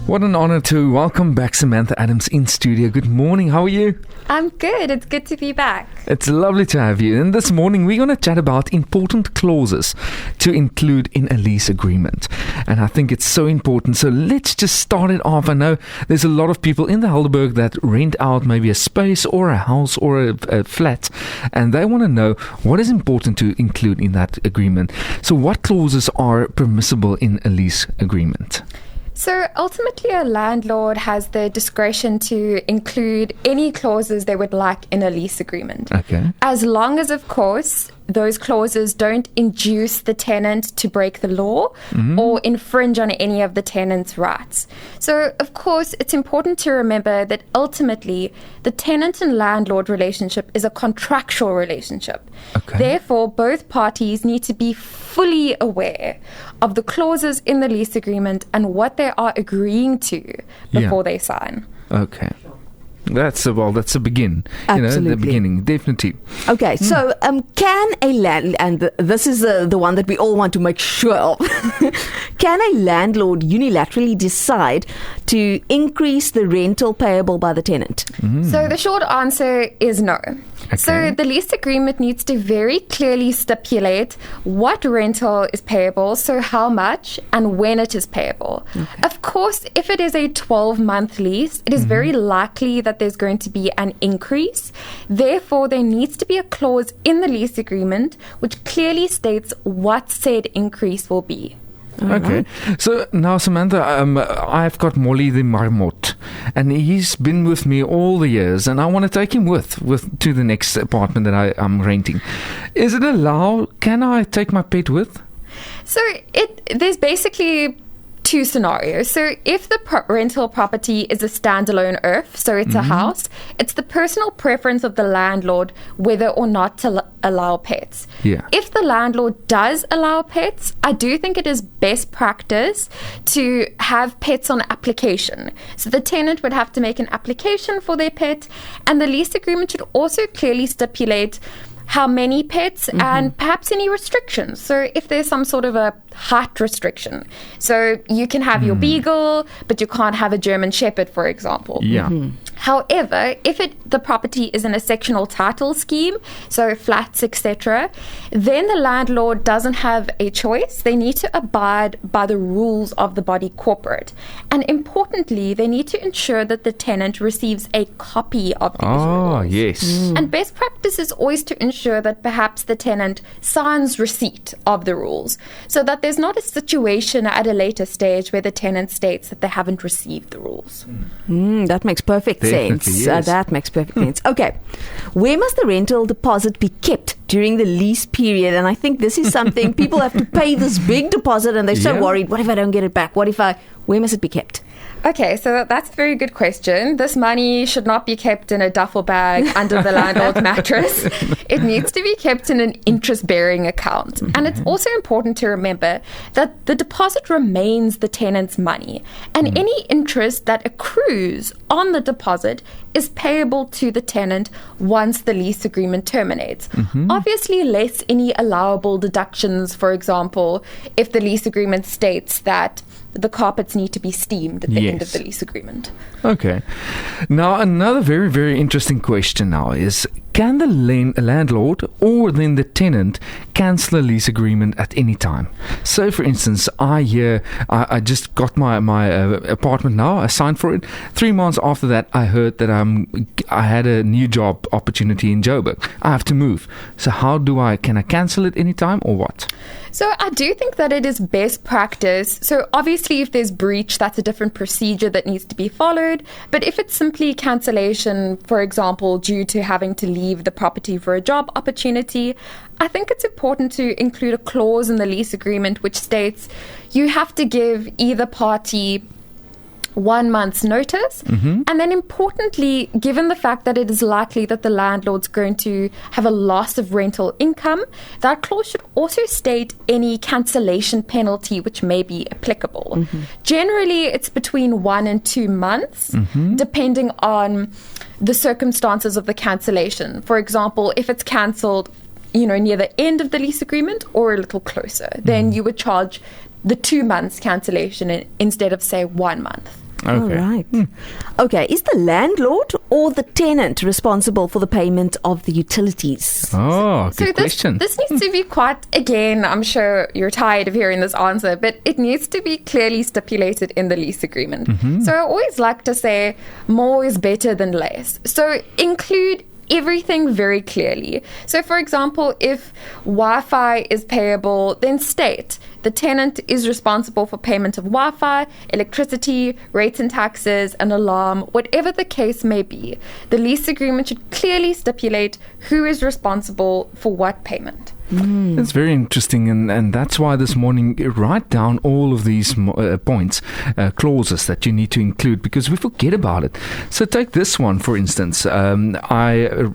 What an honor to welcome back Samantha Adams in studio. Good morning. How are you? I'm good. It's good to be back. It's lovely to have you. And this morning we're going to chat about important clauses to include in a lease agreement. And I think it's so important. So let's just start it off. I know there's a lot of people in the Helderberg that rent out maybe a space or a house or a flat, and they want to know what is important to include in that agreement. So what clauses are permissible in a lease agreement? So ultimately, a landlord has the discretion to include any clauses they would like in a lease agreement. Okay. As long as, of course, those clauses don't induce the tenant to break the law or infringe on any of the tenant's rights. So, of course, it's important to remember that ultimately the tenant and landlord relationship is a contractual relationship. Okay. Therefore, both parties need to be fully aware of the clauses in the lease agreement and what they are agreeing to before they sign. Okay. That's a begin. Absolutely. The beginning, definitely. Okay, so can a this is the one that we all want to make sure of. Can a landlord unilaterally decide to increase the rental payable by the tenant? So the short answer is no. Okay. So the lease agreement needs to very clearly stipulate what rental is payable, so how much and when it is payable. Okay. Of course, if it is a 12-month lease, it is very likely that there's going to be an increase. Therefore, there needs to be a clause in the lease agreement which clearly states what said increase will be. Okay. So now, Samantha, I've got Molly the Marmot, and he's been with me all the years, and I want to take him with to the next apartment that I'm renting. Is it allowed? Can I take my pet with? So there's basically two scenarios. So if the rental property is a standalone earth, so it's a house, it's the personal preference of the landlord whether or not to allow pets. Yeah. If the landlord does allow pets, I do think it is best practice to have pets on application. So the tenant would have to make an application for their pet, and the lease agreement should also clearly stipulate how many pets and perhaps any restrictions. So if there's some sort of a height restriction, so you can have your beagle, but you can't have a German shepherd, for example. Yeah. However, if the property is in a sectional title scheme, so flats, etc., then the landlord doesn't have a choice. They need to abide by the rules of the body corporate. And importantly, they need to ensure that the tenant receives a copy of these rules. Yes. And best practice is always to ensure that perhaps the tenant signs receipt of the rules, so that there's not a situation at a later stage where the tenant states that they haven't received the rules. That makes perfect sense. Yes. That makes perfect sense. Okay. Where must the rental deposit be kept during the lease period? And I think this is something people have to pay this big deposit and they're so worried. What if I don't get it back? Where must it be kept? Okay, so that's a very good question. This money should not be kept in a duffel bag under the landlord's mattress. It needs to be kept in an interest-bearing account. And it's also important to remember that the deposit remains the tenant's money, and any interest that accrues on the deposit is payable to the tenant once the lease agreement terminates. Obviously, less any allowable deductions, for example, if the lease agreement states that the carpets need to be steamed at the end of the lease agreement. Okay. Now, another very, very interesting question now is, can the landlord or then the tenant cancel a lease agreement at any time? So, for instance, I just got my apartment now. I signed for it. 3 months after that, I heard that I had a new job opportunity in Joburg. I have to move. So, can I cancel it anytime or what? So I do think that it is best practice. So obviously if there's breach, that's a different procedure that needs to be followed. But if it's simply cancellation, for example, due to having to leave the property for a job opportunity, I think it's important to include a clause in the lease agreement which states you have to give either party 1 month's notice. And then importantly, given the fact that it is likely that the landlord's going to have a loss of rental income, that clause should also state any cancellation penalty which may be applicable. Generally, it's between 1 and 2 months, depending on the circumstances of the cancellation. For example, if it's cancelled, near the end of the lease agreement or a little closer, then you would charge the 2 months cancellation instead of, say, 1 month. Okay. All right. Okay, is the landlord or the tenant responsible for the payment of the utilities? Oh, good question. This needs to be quite, again, I'm sure you're tired of hearing this answer, but it needs to be clearly stipulated in the lease agreement. So I always like to say more is better than less. So include everything very clearly. So for example, if Wi-Fi is payable, then state the tenant is responsible for payment of Wi-Fi, electricity, rates and taxes, an alarm, whatever the case may be. The lease agreement should clearly stipulate who is responsible for what payment. That's very interesting, and that's why this morning write down all of these points, clauses that you need to include, because we forget about it. So take this one, for instance. I'm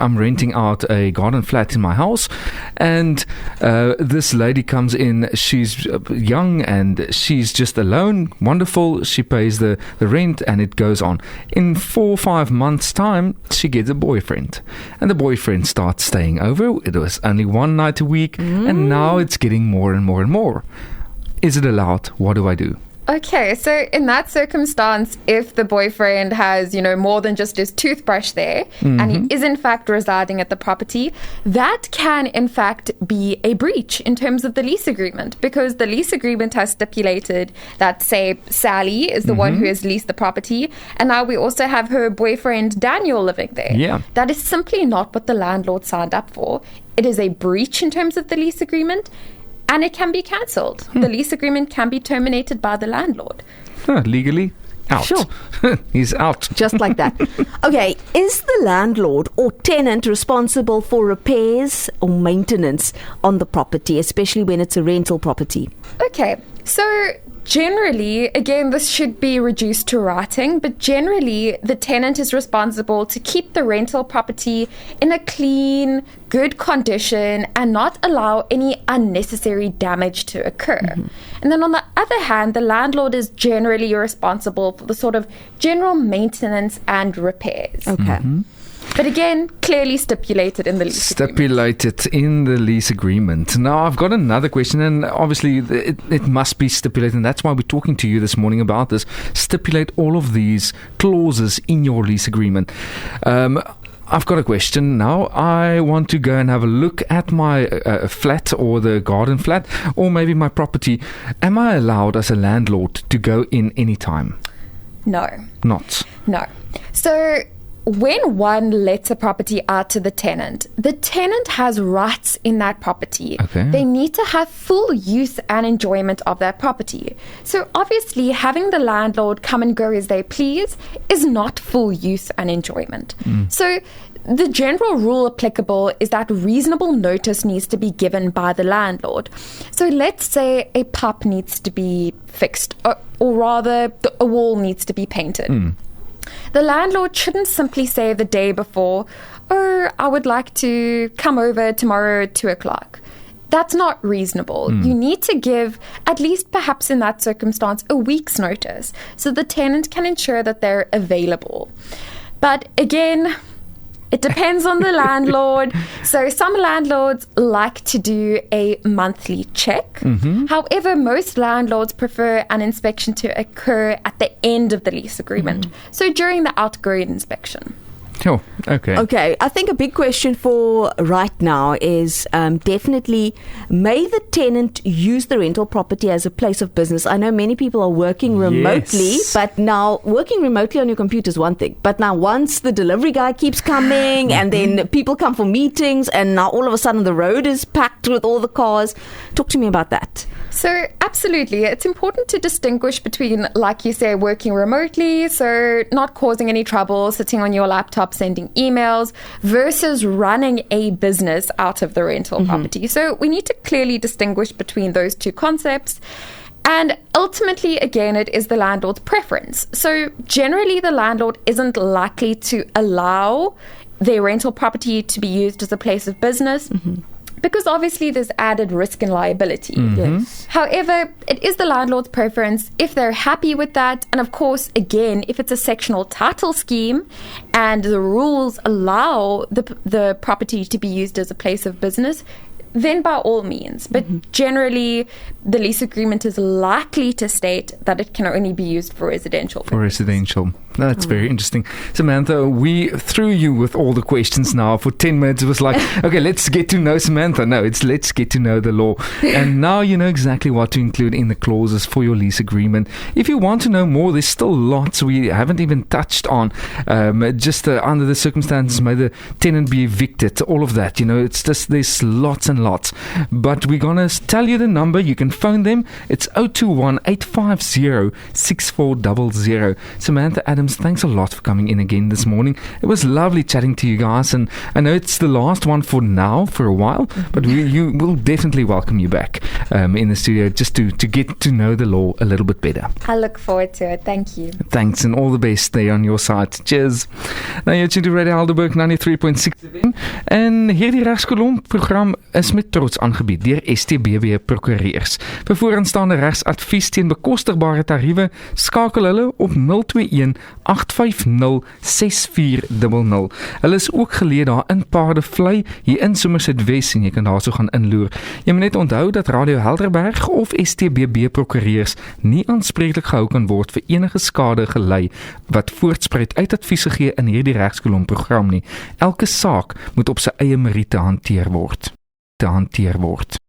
renting out a garden flat in my house, and this lady comes in. She's young and she's just alone. Wonderful. She pays the rent and it goes on. In 4 or 5 months' time, she gets a boyfriend, and the boyfriend starts staying over. It was only one night a week. And now it's getting more and more and more. Is it allowed? What do I do? Okay, so in that circumstance, if the boyfriend has, more than just his toothbrush there, and he is in fact residing at the property, that can in fact be a breach in terms of the lease agreement, because the lease agreement has stipulated that, say, Sally is the one who has leased the property, and now we also have her boyfriend Daniel living there. Yeah. That is simply not what the landlord signed up for. It is a breach in terms of the lease agreement, and it can be cancelled. The lease agreement can be terminated by the landlord. Legally out. Sure. He's out. Just like that. Okay, is the landlord or tenant responsible for repairs or maintenance on the property, especially when it's a rental property? Okay, so generally, again, this should be reduced to writing, but generally the tenant is responsible to keep the rental property in a clean, good condition and not allow any unnecessary damage to occur. And then on the other hand, the landlord is generally responsible for the sort of general maintenance and repairs. Okay. But again, clearly stipulated in the lease agreement. Stipulated in the lease agreement. Now, I've got another question, and obviously it must be stipulated, and that's why we're talking to you this morning about this. Stipulate all of these clauses in your lease agreement. I've got a question now. I want to go and have a look at my flat or the garden flat, or maybe my property. Am I allowed as a landlord to go in any time? No. Not. No. So when one lets a property out to the tenant has rights in that property. Okay. They need to have full use and enjoyment of that property. So obviously having the landlord come and go as they please is not full use and enjoyment. So the general rule applicable is that reasonable notice needs to be given by the landlord. So let's say a pipe needs to be fixed, or rather a wall needs to be painted. The landlord shouldn't simply say the day before, "Oh, I would like to come over tomorrow at 2:00. That's not reasonable. You need to give, at least perhaps in that circumstance, a week's notice so the tenant can ensure that they're available. But again, it depends on the landlord. So some landlords like to do a monthly check. However, most landlords prefer an inspection to occur at the end of the lease agreement. So during the outgoing inspection. Oh, okay. Okay, I think a big question for right now is definitely, may the tenant use the rental property as a place of business? I know many people are working remotely, Yes. but now working remotely on your computer is one thing. But now once the delivery guy keeps coming and then people come for meetings and now all of a sudden the road is packed with all the cars. Talk to me about that. So absolutely, it's important to distinguish between, like you say, working remotely, so not causing any trouble, sitting on your laptop, sending emails, versus running a business out of the rental property. So we need to clearly distinguish between those two concepts. And ultimately, again, it is the landlord's preference. So generally, the landlord isn't likely to allow their rental property to be used as a place of business. Because obviously there's added risk and liability. Yes. However, it is the landlord's preference if they're happy with that. And of course, again, if it's a sectional title scheme and the rules allow the property to be used as a place of business, then by all means. But generally, the lease agreement is likely to state that it can only be used for residential. For residential. That's very interesting. Samantha, we threw you with all the questions now. For 10 minutes, it was like, okay, let's get to know Samantha. No, it's let's get to know the law. And now you know exactly what to include in the clauses for your lease agreement. If you want to know more, there's still lots we haven't even touched on. Under the circumstances, may the tenant be evicted, all of that. It's just, there's lots and lots. But we're going to tell you the number. You can phone them. It's 021-850-6400. Samantha, Adams, thanks a lot for coming in again this morning. It was lovely chatting to you guys, and I know it's the last one for now, for a while, but you will definitely welcome you back in the studio just to get to know the law a little bit better. I look forward to it. Thank you. Thanks, and all the best there on your side. Cheers. Nou, jy het to Radio Helderberg 93.6 FM, en hierdie regskolom program is met trots aangebied deur STBB prokureurs. Vir vooraanstaande regsadvies teen bekostigbare tariewe, skakel hulle op 021-850-6400. Hulle is ook geleë daar in Paardevlei, hier in Somerset West, en jy kan daar so gaan inloer. Jy moet net onthou dat Radio Helderberg of STBB prokureurs nie aanspreeklik gehou kan word vir enige skade gelei wat voortspruit uit advies gegee in hierdie regskolom program nie. Elke saak moet op sy eie meriete hanteer word.